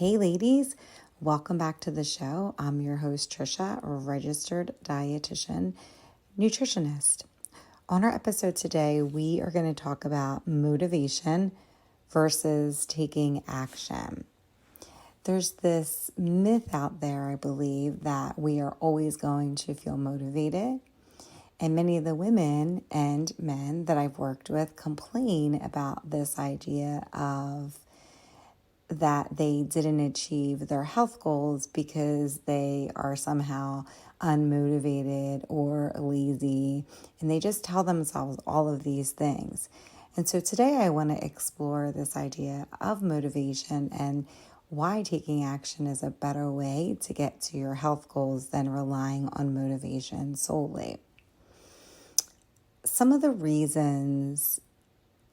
Hey ladies, welcome back to the show. I'm your host Trisha, a registered dietitian, nutritionist. On our episode today, we are going to talk about motivation versus taking action. There's this myth out there, I believe, that we are always going to feel motivated. And many of the women and men that I've worked with complain about this idea of that they didn't achieve their health goals because they are somehow unmotivated or lazy, and they just tell themselves all of these things. And so today I want to explore this idea of motivation and why taking action is a better way to get to your health goals than relying on motivation solely. Some of the reasons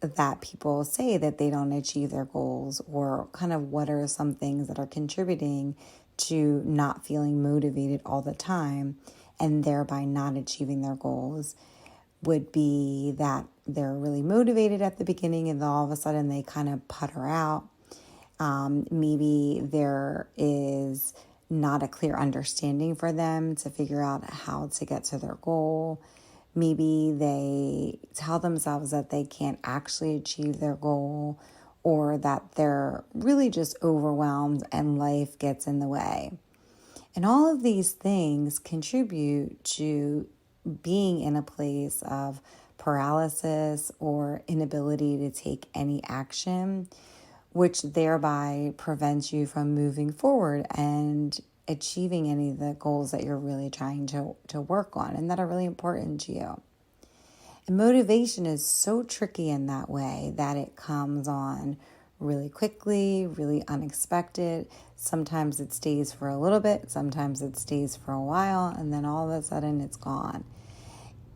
that people say that they don't achieve their goals, or kind of what are some things that are contributing to not feeling motivated all the time and thereby not achieving their goals, would be that they're really motivated at the beginning and then all of a sudden they kind of putter out. Maybe there is not a clear understanding for them to figure out how to get to their goal. Maybe they tell themselves that they can't actually achieve their goal, or that they're really just overwhelmed and life gets in the way. And all of these things contribute to being in a place of paralysis or inability to take any action, which thereby prevents you from moving forward and achieving any of the goals that you're really trying to work on and that are really important to you. And motivation is so tricky in that way that it comes on really quickly, really unexpected. Sometimes it stays for a little bit, sometimes it stays for a while, and then all of a sudden it's gone.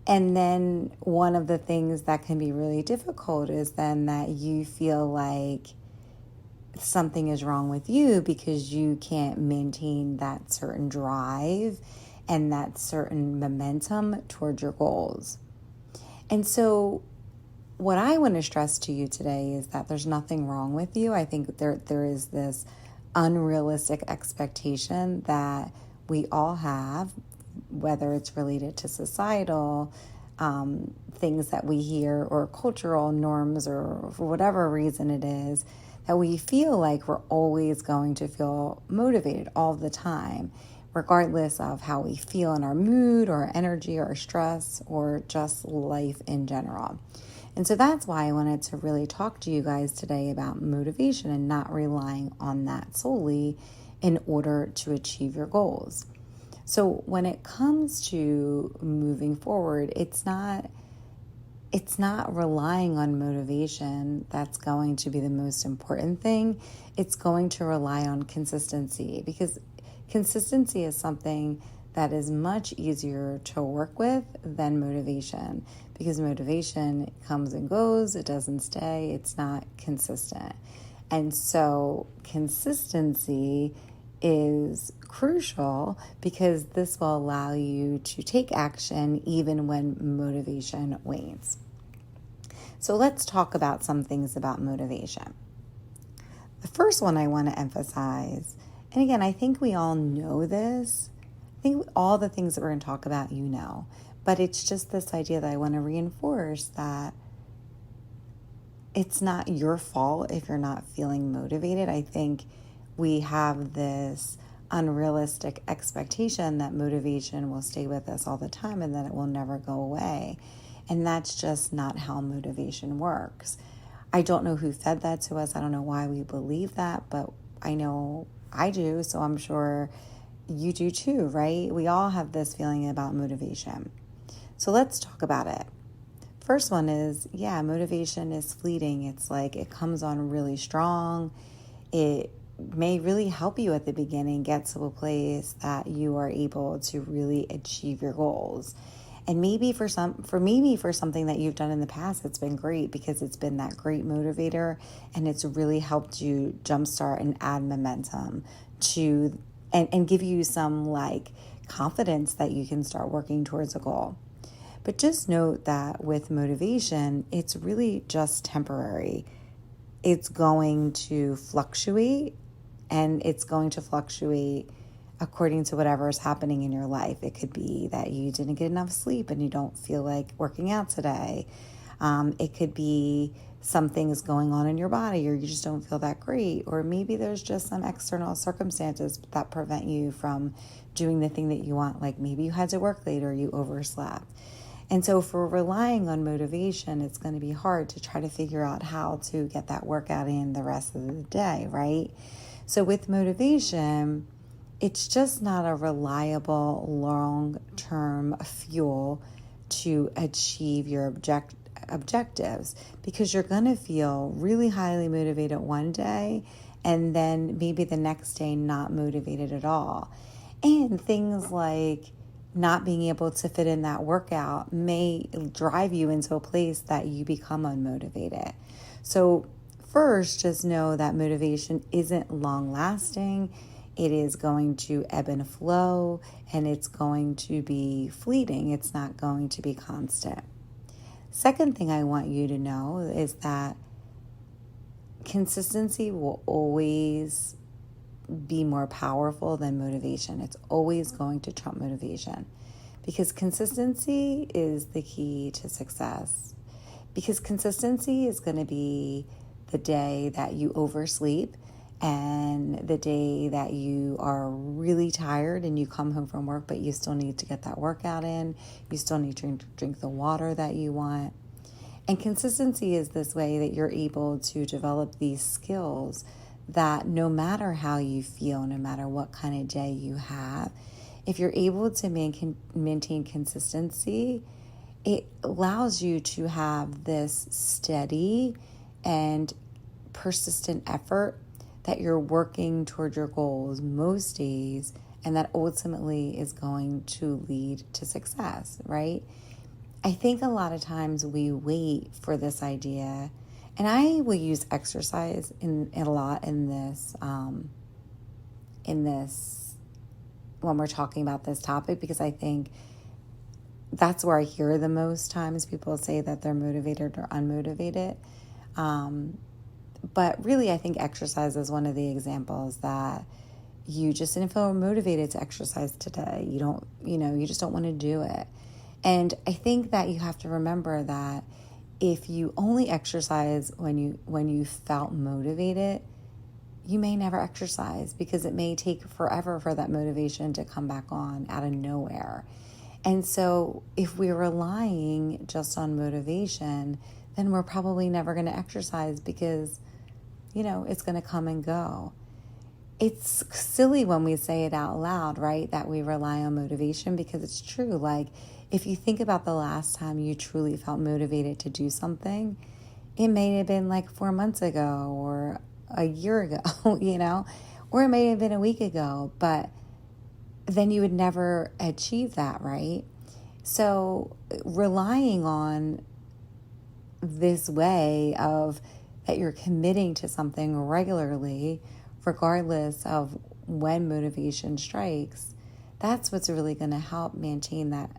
And then one of the things that can be really difficult is then that you feel like something is wrong with you because you can't maintain that certain drive and that certain momentum towards your goals. And so what I want to stress to you today is that there's nothing wrong with you. I think there is this unrealistic expectation that we all have, whether it's related to societal things that we hear or cultural norms or for whatever reason it is, that we feel like we're always going to feel motivated all the time, regardless of how we feel in our mood or energy or stress or just life in general. And so that's why I wanted to really talk to you guys today about motivation and not relying on that solely in order to achieve your goals. So when it comes to moving forward, it's not relying on motivation that's going to be the most important thing. It's going to rely on consistency, because consistency is something that is much easier to work with than motivation, because motivation comes and goes, it doesn't stay, it's not consistent. And so consistency is crucial because this will allow you to take action even when motivation wanes. So let's talk about some things about motivation. The first one I want to emphasize, and again, I think we all know this. I think all the things that we're going to talk about, you know, but it's just this idea that I want to reinforce that it's not your fault if you're not feeling motivated. I think we have this unrealistic expectation that motivation will stay with us all the time and that it will never go away. And that's just not how motivation works. I don't know who fed that to us. I don't know why we believe that, but I know I do, so I'm sure you do too, right? We all have this feeling about motivation. So let's talk about it. First one is, motivation is fleeting. It's like it comes on really strong. It may really help you at the beginning get to a place that you are able to really achieve your goals. And maybe for something that you've done in the past, it's been great because it's been that great motivator and it's really helped you jumpstart and add momentum to and give you some like confidence that you can start working towards a goal. But just note that with motivation, it's really just temporary. It's going to fluctuate And it's going to fluctuate according to whatever is happening in your life. It could be that you didn't get enough sleep and you don't feel like working out today. It could be something is going on in your body, or you just don't feel that great. Or maybe there's just some external circumstances that prevent you from doing the thing that you want. Like maybe you had to work late or you overslept. And so if we're relying on motivation, it's going to be hard to try to figure out how to get that workout in the rest of the day, right? So with motivation, it's just not a reliable long-term fuel to achieve your objectives, because you're going to feel really highly motivated one day and then maybe the next day not motivated at all. And things like not being able to fit in that workout may drive you into a place that you become unmotivated. So first, just know that motivation isn't long lasting. It is going to ebb and flow, and it's going to be fleeting. It's not going to be constant. Second thing I want you to know is that consistency will always be more powerful than motivation. It's always going to trump motivation, because consistency is the key to success. Because consistency is going to be the day that you oversleep and the day that you are really tired and you come home from work, but you still need to get that workout in. You still need to drink the water that you want. And consistency is this way that you're able to develop these skills that no matter how you feel, no matter what kind of day you have, if you're able to maintain consistency, it allows you to have this steady and persistent effort that you're working toward your goals most days, and that ultimately is going to lead to success, right? I think a lot of times we wait for this idea, and I will use exercise a lot in this when we're talking about this topic, because I think that's where I hear the most times people say that they're motivated or unmotivated. But really, I think exercise is one of the examples that you just didn't feel motivated to exercise today. You just don't want to do it. And I think that you have to remember that if you only exercise when you felt motivated, you may never exercise, because it may take forever for that motivation to come back on out of nowhere. And so if we're relying just on motivation, then we're probably never going to exercise, because it's going to come and go. It's silly when we say it out loud, right? That we rely on motivation, because it's true. Like, if you think about the last time you truly felt motivated to do something, it may have been like 4 months ago or a year ago, or it may have been a week ago, but then you would never achieve that, right? So relying on this way of that you're committing to something regularly, regardless of when motivation strikes, that's what's really going to help maintain that,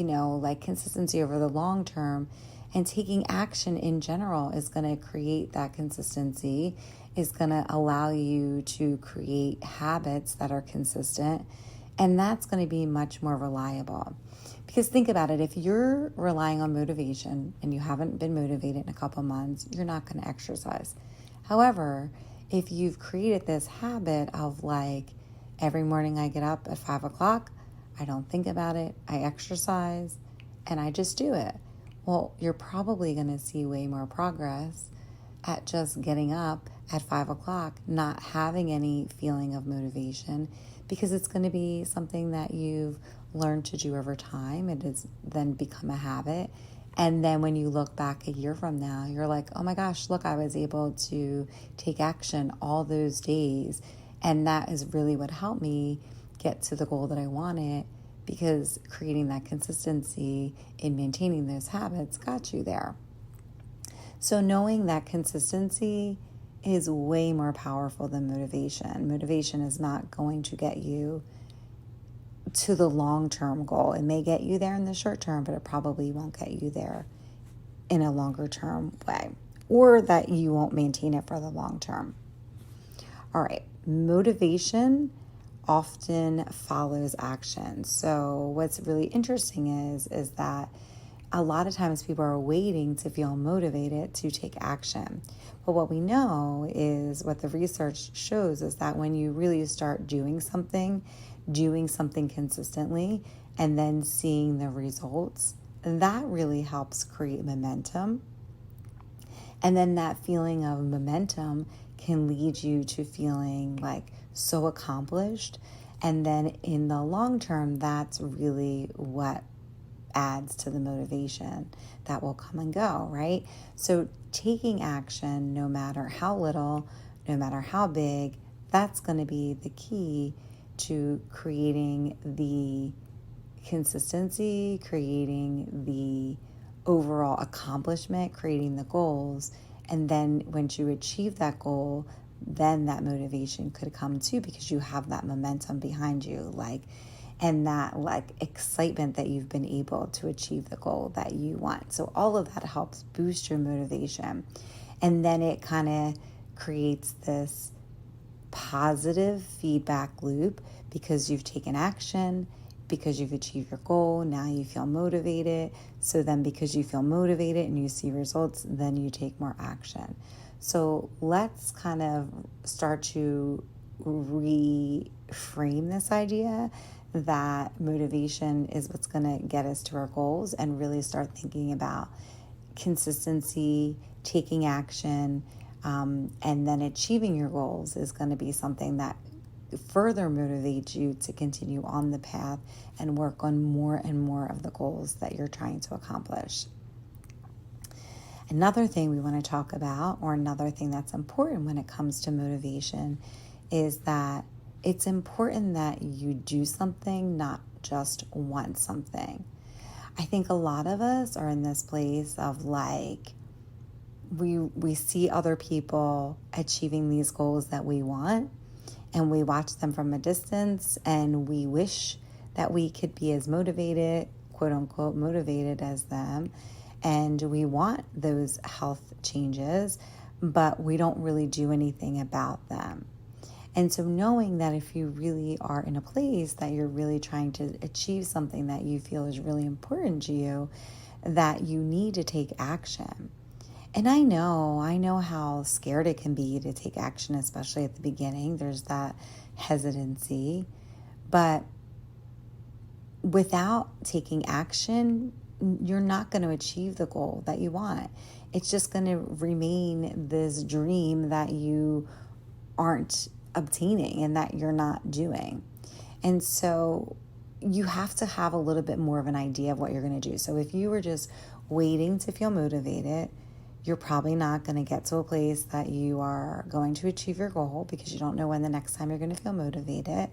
like consistency over the long term. And taking action in general is going to create that consistency, is going to allow you to create habits that are consistent, and that's going to be much more reliable. Because think about it, if you're relying on motivation and you haven't been motivated in a couple months, you're not going to exercise. However, if you've created this habit of like, every morning I get up at 5 o'clock, I don't think about it, I exercise, and I just do it. Well, you're probably going to see way more progress at just getting up at 5 o'clock, not having any feeling of motivation, because it's going to be something that you've learned to do over time. It has then become a habit. And then when you look back a year from now, you're like, oh my gosh, look, I was able to take action all those days. And that is really what helped me get to the goal that I wanted, because creating that consistency in maintaining those habits got you there. So knowing that consistency is way more powerful than motivation. Motivation is not going to get you to the long-term goal. It may get you there in the short term, but it probably won't get you there in a longer term way. or that you won't maintain it for the long term. All right, motivation often follows action. So what's really interesting is that a lot of times people are waiting to feel motivated to take action. But what we know is what the research shows is that when you really start doing something consistently, and then seeing the results, that really helps create momentum. And then that feeling of momentum can lead you to feeling like so accomplished. And then in the long term, that's really what adds to the motivation that will come and go, right? So taking action, no matter how little, no matter how big, that's going to be the key to creating the consistency, creating the overall accomplishment, creating the goals. And then once you achieve that goal, then that motivation could come too, because you have that momentum behind you, and that excitement that you've been able to achieve the goal that you want. So all of that helps boost your motivation. And then it kind of creates this positive feedback loop, because you've taken action, because you've achieved your goal. Now you feel motivated. So then because you feel motivated and you see results, then you take more action. So let's kind of start to reframe this idea that motivation is what's going to get us to our goals, and really start thinking about consistency, taking action, and then achieving your goals is going to be something that further motivates you to continue on the path and work on more and more of the goals that you're trying to accomplish. Another thing we want to talk about, or another thing that's important when it comes to motivation, is that it's important that you do something, not just want something. I think a lot of us are in this place of we see other people achieving these goals that we want, and we watch them from a distance, and we wish that we could be as motivated, quote unquote, motivated as them. And we want those health changes, but we don't really do anything about them. And so knowing that if you really are in a place that you're really trying to achieve something that you feel is really important to you, that you need to take action. And I know how scared it can be to take action, especially at the beginning. There's that hesitancy. But without taking action, you're not going to achieve the goal that you want. It's just going to remain this dream that you aren't obtaining and that you're not doing. And so you have to have a little bit more of an idea of what you're going to do. So if you were just waiting to feel motivated, you're probably not going to get to a place that you are going to achieve your goal, because you don't know when the next time you're going to feel motivated.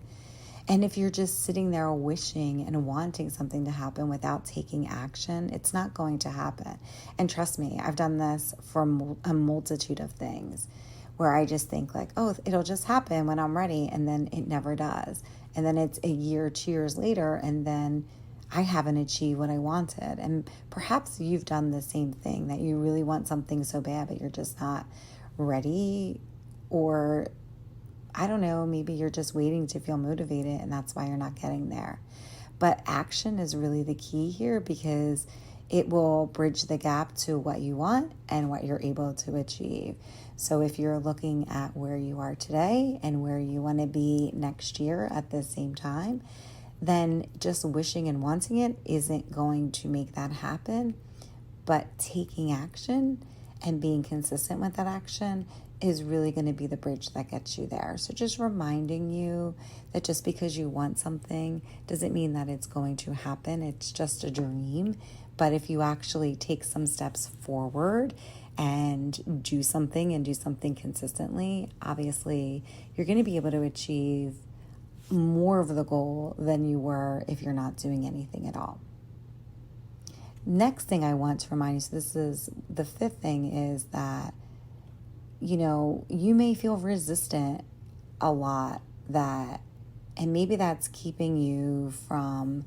And if you're just sitting there wishing and wanting something to happen without taking action, it's not going to happen. And trust me, I've done this for a multitude of things, where I just think oh, it'll just happen when I'm ready, and then it never does. And then it's a year, 2 years later, and then I haven't achieved what I wanted. And perhaps you've done the same thing, that you really want something so bad, but you're just not ready. Or I don't know, maybe you're just waiting to feel motivated, and that's why you're not getting there. But action is really the key here, because it will bridge the gap to what you want and what you're able to achieve. So if you're looking at where you are today and where you want to be next year at the same time, then just wishing and wanting it isn't going to make that happen. But taking action and being consistent with that action is really going to be the bridge that gets you there. So just reminding you that just because you want something doesn't mean that it's going to happen. It's just a dream. But if you actually take some steps forward and do something consistently, obviously you're going to be able to achieve more of the goal than you were if you're not doing anything at all. Next thing I want to remind you, so this is the fifth thing, is that you may feel resistant a lot, and maybe that's keeping you from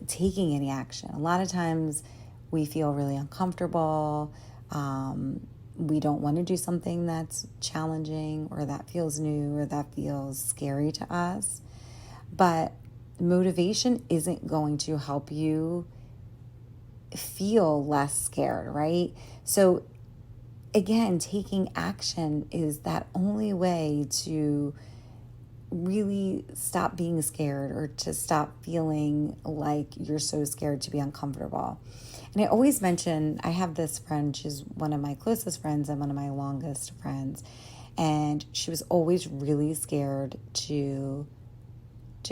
taking any action. A lot of times we feel really uncomfortable. We don't want to do something that's challenging or that feels new or that feels scary to us. But motivation isn't going to help you feel less scared, right? So again, taking action is that only way to really stop being scared or to stop feeling like you're so scared to be uncomfortable. And I always mention, I have this friend, she's one of my closest friends and one of my longest friends. And she was always really scared to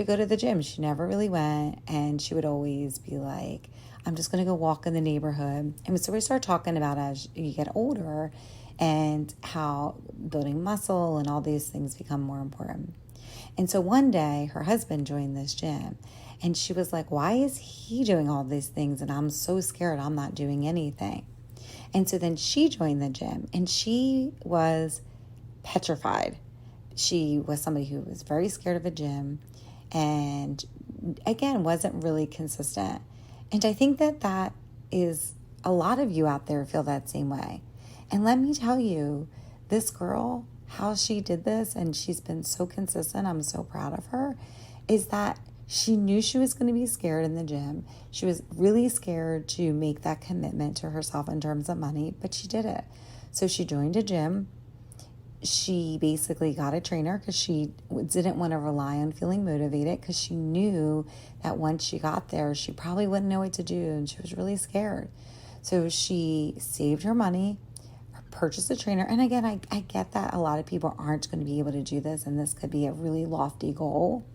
go to the gym. She never really went. And she would always be like, I'm just going to go walk in the neighborhood. And so we start talking about as you get older and how building muscle and all these things become more important. And so one day her husband joined this gym and she was like, why is he doing all these things? And I'm so scared I'm not doing anything. And so then she joined the gym and she was petrified. She was somebody who was very scared of a gym and again, wasn't really consistent. And I think that is a lot of you out there feel that same way. And let me tell you, this girl, how she did this, and she's been so consistent, I'm so proud of her, is that she knew she was going to be scared in the gym. She was really scared to make that commitment to herself in terms of money, but she did it. So she joined a gym. She basically got a trainer because she didn't want to rely on feeling motivated because she knew that once she got there, she probably wouldn't know what to do and she was really scared. So she saved her money, purchased a trainer. And again, I get that a lot of people aren't going to be able to do this and this could be a really lofty goal.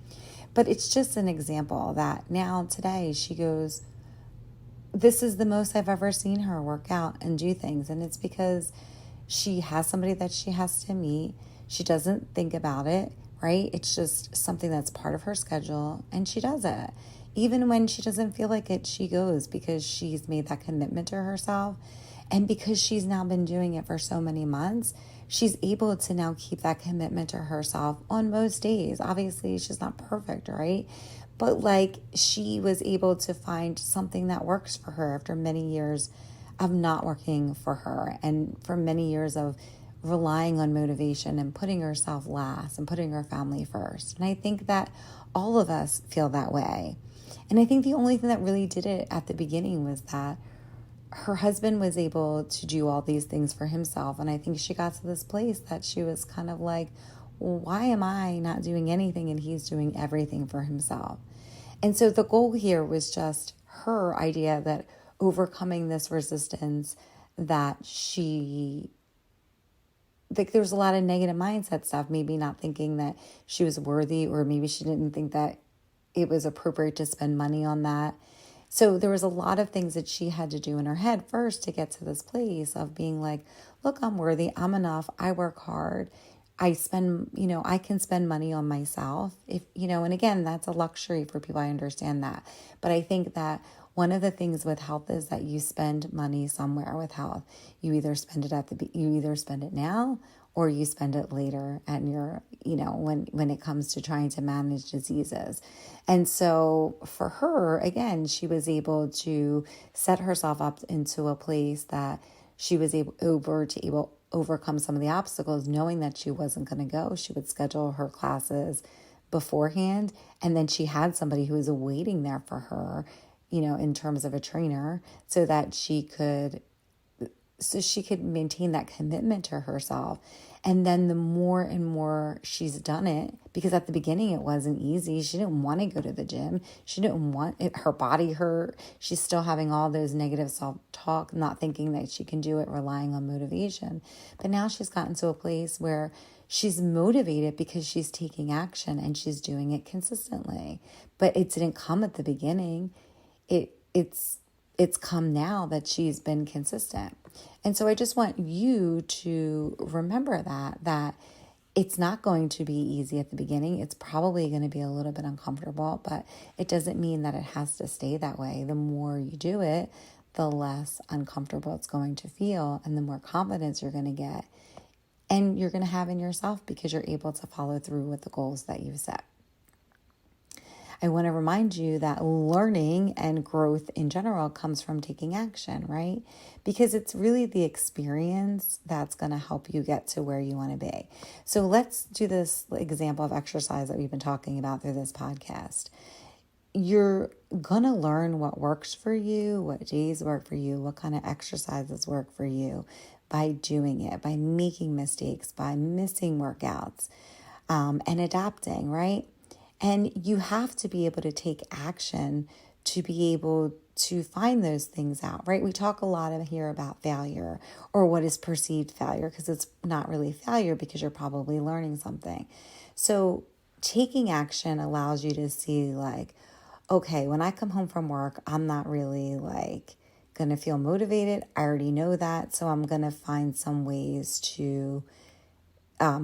But it's just an example that now today she goes, this is the most I've ever seen her work out and do things. And it's because she has somebody that she has to meet. She doesn't think about it, right? It's just something that's part of her schedule and she does it. Even when she doesn't feel like it, she goes because she's made that commitment to herself. And because she's now been doing it for so many months, she's able to now keep that commitment to herself on most days. Obviously, she's not perfect, right? But like she was able to find something that works for her after many years of not working for her and for many years of relying on motivation and putting herself last and putting her family first. And I think that all of us feel that way. And I think the only thing that really did it at the beginning was that her husband was able to do all these things for himself. And I think she got to this place that she was kind of like, well, why am I not doing anything and he's doing everything for himself? And so the goal here was just her idea that overcoming this resistance that there was a lot of negative mindset stuff, maybe not thinking that she was worthy, or maybe she didn't think that it was appropriate to spend money on that. So there was a lot of things that she had to do in her head first to get to this place of being like, look, I'm worthy, I'm enough, I work hard, I can spend money on myself. And again, that's a luxury for people, I understand that. But I think that one of the things with health is that you spend money somewhere with health. You either spend it now or you spend it later at your, when it comes to trying to manage diseases. And so for her, again, she was able to set herself up into a place that she was able to overcome some of the obstacles, knowing that she wasn't going to go. She would schedule her classes beforehand, and then she had somebody who was waiting there for her, in terms of a trainer, so she could maintain that commitment to herself. And then the more and more she's done it, because at the beginning it wasn't easy. She didn't want to go to the gym. She didn't want it. Her body hurt. She's still having all those negative self-talk, not thinking that she can do it, relying on motivation. But now she's gotten to a place where she's motivated because she's taking action and she's doing it consistently. But it didn't come at the beginning. It's come now that she's been consistent. And so I just want you to remember that it's not going to be easy at the beginning. It's probably going to be a little bit uncomfortable, but it doesn't mean that it has to stay that way. The more you do it, the less uncomfortable it's going to feel and the more confidence you're going to get and you're going to have in yourself because you're able to follow through with the goals that you've set. I want to remind you that learning and growth in general comes from taking action, right? Because it's really the experience that's going to help you get to where you want to be. So let's do this example of exercise that we've been talking about through this podcast. You're going to learn what works for you, what days work for you, what kind of exercises work for you by doing it, by making mistakes, by missing workouts, and adapting, right? And you have to be able to take action to be able to find those things out, right? We talk a lot here about failure or what is perceived failure, because it's not really failure because you're probably learning something. So taking action allows you to see like, okay, when I come home from work, I'm not really like going to feel motivated. I already know that. So I'm going to find some ways to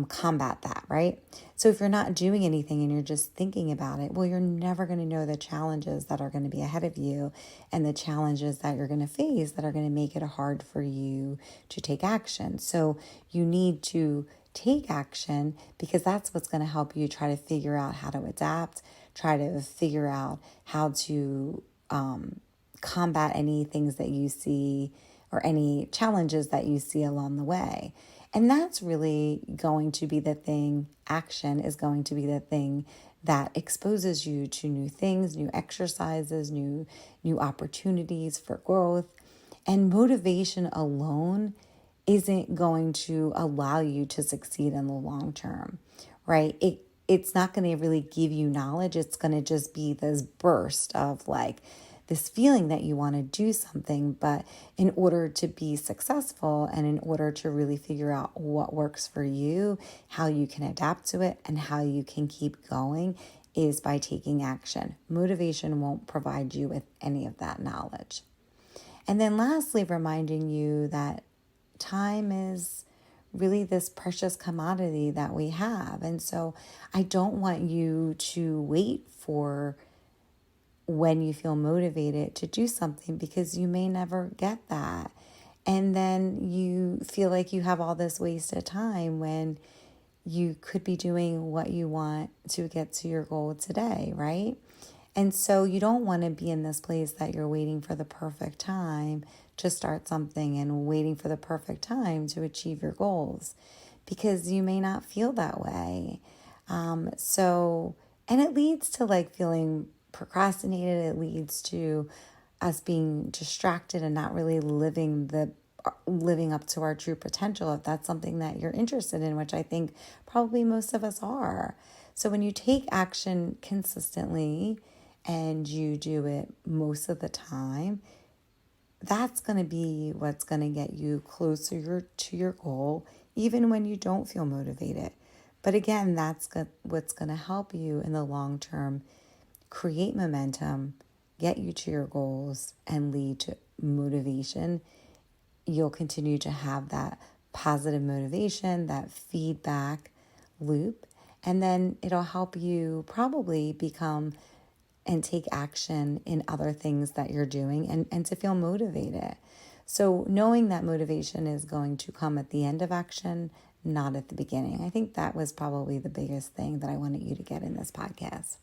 combat that, right? So if you're not doing anything and you're just thinking about it, well, you're never going to know the challenges that are going to be ahead of you and the challenges that you're going to face that are going to make it hard for you to take action. So you need to take action because that's what's going to help you try to figure out how to adapt, try to figure out how to combat any things that you see or any challenges that you see along the way. And that's really going to be the thing, action is going to be the thing that exposes you to new things, new exercises, new opportunities for growth. And motivation alone isn't going to allow you to succeed in the long term, right? It's not going to really give you knowledge. It's going to just be this burst of like, this feeling that you want to do something, but in order to be successful and in order to really figure out what works for you, how you can adapt to it, and how you can keep going is by taking action. Motivation won't provide you with any of that knowledge. And then lastly, reminding you that time is really this precious commodity that we have. And so I don't want you to wait for when you feel motivated to do something because you may never get that. And then you feel like you have all this wasted time when you could be doing what you want to get to your goal today, right? And so you don't want to be in this place that you're waiting for the perfect time to start something and waiting for the perfect time to achieve your goals because you may not feel that way. And it leads to like feeling procrastinated. It leads to us being distracted and not really living up to our true potential if that's something that you're interested in, which I think probably most of us are. So when you take action consistently and you do it most of the time, that's going to be what's going to get you closer to your goal, even when you don't feel motivated. But again, that's what's going to help you in the long term create momentum, get you to your goals, and lead to motivation. You'll continue to have that positive motivation, that feedback loop, and then it'll help you probably become and take action in other things that you're doing and to feel motivated. So knowing that motivation is going to come at the end of action, not at the beginning. I think that was probably the biggest thing that I wanted you to get in this podcast.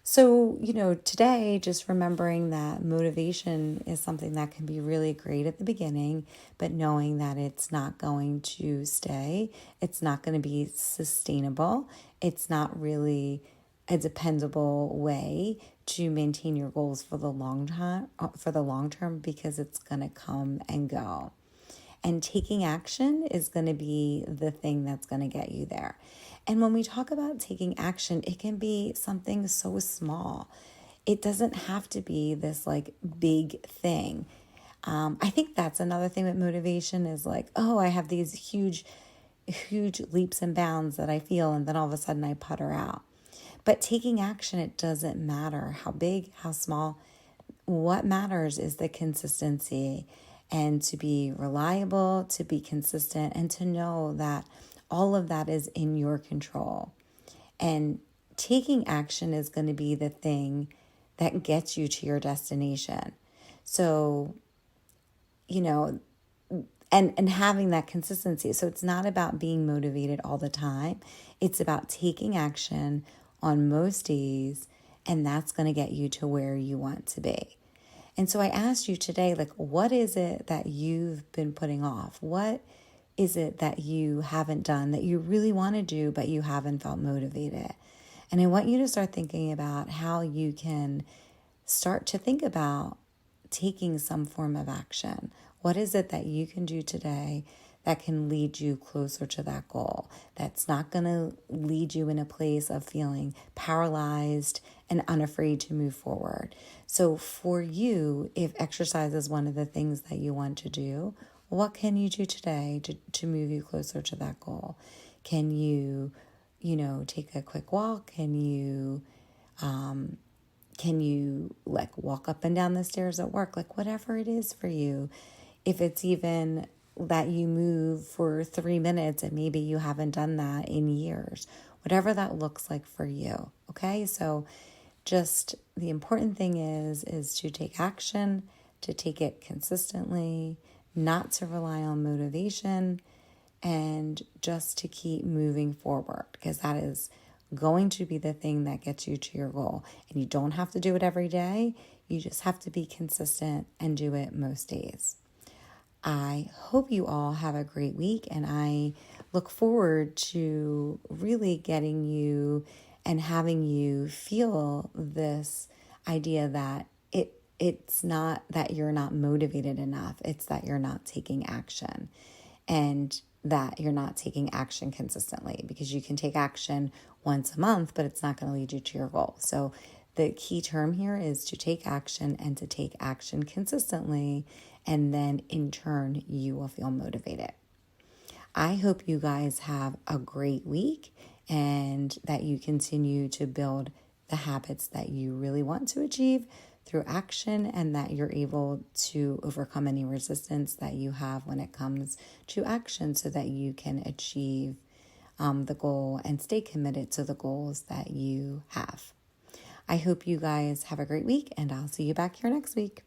So, today, just remembering that motivation is something that can be really great at the beginning, but knowing that it's not going to stay, it's not going to be sustainable, it's not really a dependable way to maintain your goals for the long term because it's going to come and go. And taking action is going to be the thing that's going to get you there. And when we talk about taking action, it can be something so small. It doesn't have to be this like big thing. I think that's another thing with motivation is like, oh, I have these huge leaps and bounds that I feel, and then all of a sudden I putter out. But taking action, it doesn't matter how big, how small. What matters is the consistency and to be reliable, to be consistent, and to know that all of that is in your control. And taking action is going to be the thing that gets you to your destination. So, and having that consistency. So it's not about being motivated all the time. It's about taking action on most days and that's going to get you to where you want to be. And so I asked you today, like, what is it that you've been putting off? What is it that you haven't done that you really want to do, but you haven't felt motivated? And I want you to start thinking about how you can start to think about taking some form of action. What is it that you can do today that can lead you closer to that goal? That's not going to lead you in a place of feeling paralyzed and unafraid to move forward. So for you, if exercise is one of the things that you want to do, what can you do today to move you closer to that goal? Can you, take a quick walk? Can you like walk up and down the stairs at work? Like whatever it is for you. If it's even that you move for 3 minutes and maybe you haven't done that in years, whatever that looks like for you. Okay. So just the important thing is to take action, to take it consistently, not to rely on motivation, and just to keep moving forward, because that is going to be the thing that gets you to your goal. And you don't have to do it every day. You just have to be consistent and do it most days. I hope you all have a great week, and I look forward to really getting you and having you feel this idea that it's not that you're not motivated enough, it's that you're not taking action, and that you're not taking action consistently, because you can take action once a month, but it's not going to lead you to your goal. So the key term here is to take action, and to take action consistently, and then in turn, you will feel motivated. I hope you guys have a great week, and that you continue to build the habits that you really want to achieve through action, and that you're able to overcome any resistance that you have when it comes to action, so that you can achieve the goal and stay committed to the goals that you have. I hope you guys have a great week, and I'll see you back here next week.